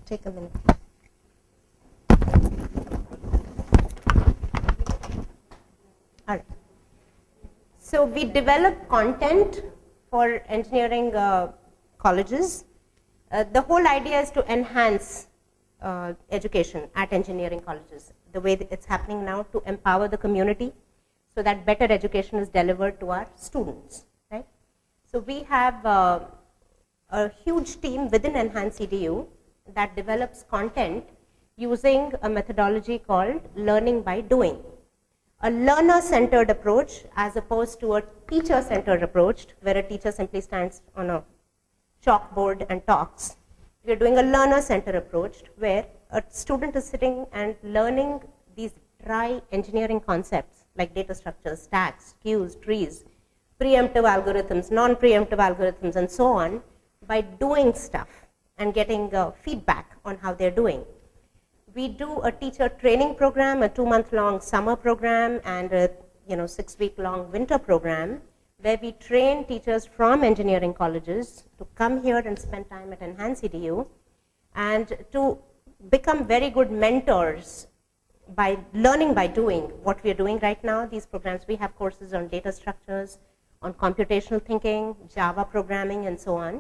take a minute. All right. So we develop content for engineering colleges. The whole idea is to enhance education at engineering colleges, the way that it's happening now, to empower the community so that better education is delivered to our students. Right? So we have a huge team within Enhance EDU that develops content using a methodology called learning by doing. A learner-centered approach as opposed to a teacher-centered approach where a teacher simply stands on a chalkboard and talks. We are doing a learner-centered approach where a student is sitting and learning these dry engineering concepts like data structures, stacks, queues, trees, preemptive algorithms, non-preemptive algorithms, and so on, by doing stuff and getting feedback on how they're doing. We do a teacher training program, a 2-month-long summer program, and a 6-week-long winter program, where we train teachers from engineering colleges to come here and spend time at Enhance EDU and to become very good mentors by learning by doing what we are doing right now. These programs, we have courses on data structures, on computational thinking, Java programming, and so on.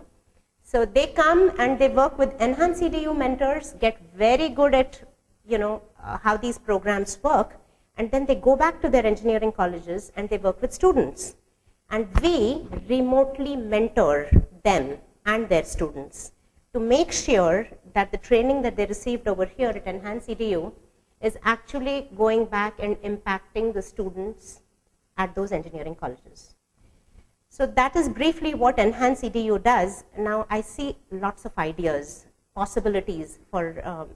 So they come and they work with Enhance EDU mentors, get very good at how these programs work, and then they go back to their engineering colleges and they work with students. And we remotely mentor them and their students to make sure that the training that they received over here at Enhance EDU is actually going back and impacting the students at those engineering colleges. So that is briefly what Enhance EDU does. Now I see lots of ideas, possibilities for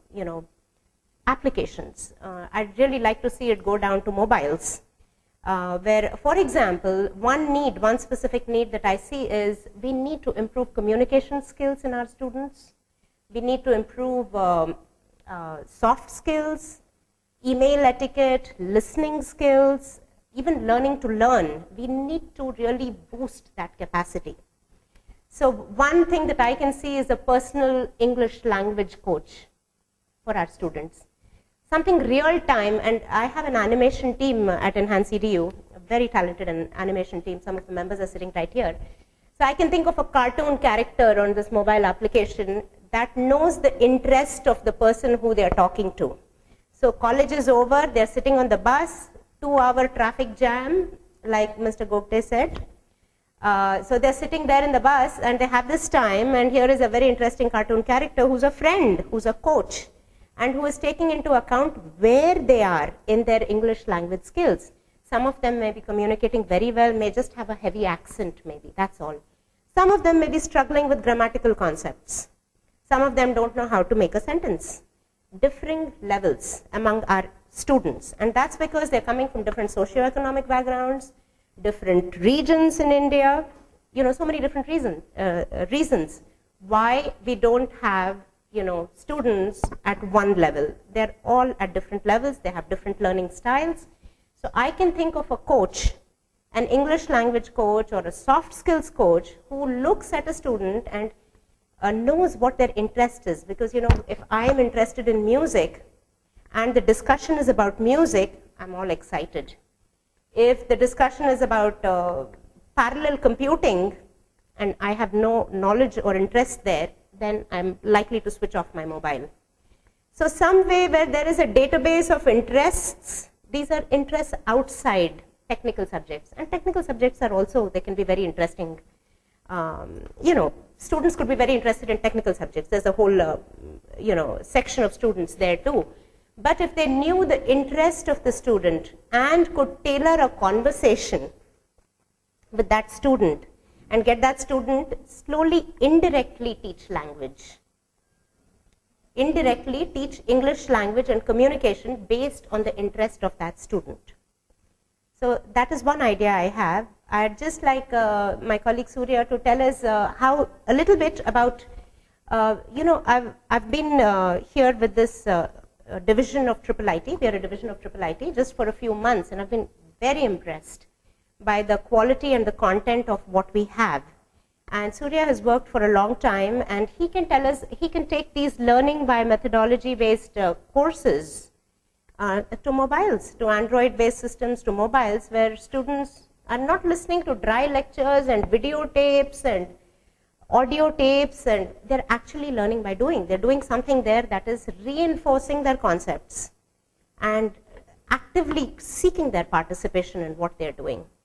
applications. I'd really like to see it go down to mobiles, where, for example, one specific need that I see is we need to improve communication skills in our students. We need to improve soft skills, email etiquette, listening skills, even learning to learn. We need to really boost that capacity. So one thing that I can see is a personal English language coach for our students. Something real time, and I have an animation team at Enhance EDU, a very talented animation team. Some of the members are sitting right here. So I can think of a cartoon character on this mobile application that knows the interest of the person who they are talking to. So college is over, they're sitting on the bus, 2-hour traffic jam, like Mr. Gopte said. So they're sitting there in the bus and they have this time, and here is a very interesting cartoon character who's a friend, who's a coach, and who is taking into account where they are in their English language skills. Some of them may be communicating very well, may just have a heavy accent maybe, that's all. Some of them may be struggling with grammatical concepts. Some of them don't know how to make a sentence. Differing levels among our students, and that's because they're coming from different socioeconomic backgrounds, different regions in India, so many different reasons why we don't have students at one level. They're all at different levels, they have different learning styles. So I can think of a coach, an English language coach or a soft skills coach, who looks at a student and knows what their interest is. Because if I am interested in music and the discussion is about music, I'm all excited. If the discussion is about parallel computing and I have no knowledge or interest there, then I'm likely to switch off my mobile. So some way where there is a database of interests, these are interests outside technical subjects. And technical subjects are also, they can be very interesting. Students could be very interested in technical subjects. There's a whole, section of students there too. But if they knew the interest of the student and could tailor a conversation with that student, and get that student slowly, indirectly teach language. Indirectly teach English language and communication based on the interest of that student. So that is one idea I have. I'd just like my colleague Surya to tell us a little bit about, I've been here with this division of IIIT. We are a division of IIIT just for a few months, and I've been very impressed by the quality and the content of what we have. And Surya has worked for a long time, and he can tell us, he can take these learning by methodology based courses to mobiles, to Android based systems, to mobiles, where students are not listening to dry lectures and videotapes and audio tapes, and they're actually learning by doing. They're doing something there that is reinforcing their concepts and actively seeking their participation in what they're doing.